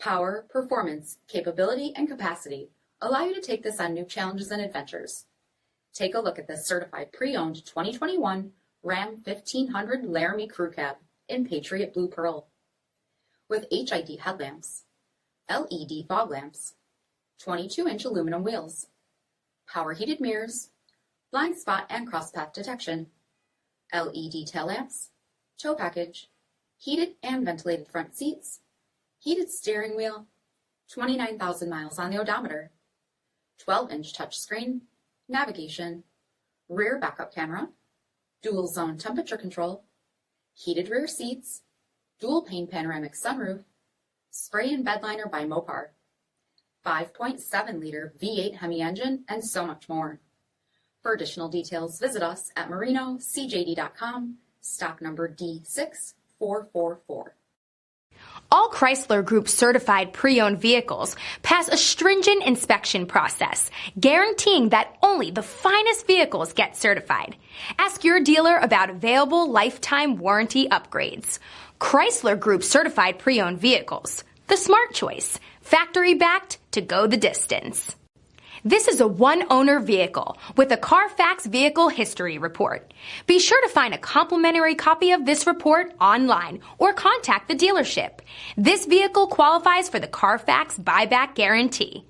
Power, performance, capability, and capacity allow you to take this on new challenges and adventures. Take a look at this certified pre-owned 2021 Ram 1500 Laramie Crew Cab in Patriot Blue Pearl. With HID headlamps, LED fog lamps, 22-inch aluminum wheels, power heated mirrors, blind spot and crosspath detection, LED tail lamps, tow package, heated and ventilated front seats, heated steering wheel, 29,000 miles on the odometer, 12-inch touchscreen, navigation, rear backup camera, dual zone temperature control, heated rear seats, dual pane panoramic sunroof, spray and bed liner by Mopar, 5.7-liter V8 Hemi engine, and so much more. For additional details, visit us at marinocjd.com, stock number D6444. All Chrysler Group certified pre-owned vehicles pass a stringent inspection process, guaranteeing that only the finest vehicles get certified. Ask your dealer about available lifetime warranty upgrades. Chrysler Group certified pre-owned vehicles, the smart choice, factory backed to go the distance. This is a one-owner vehicle with a Carfax Vehicle History Report. Be sure to find a complimentary copy of this report online or contact the dealership. This vehicle qualifies for the Carfax Buyback Guarantee.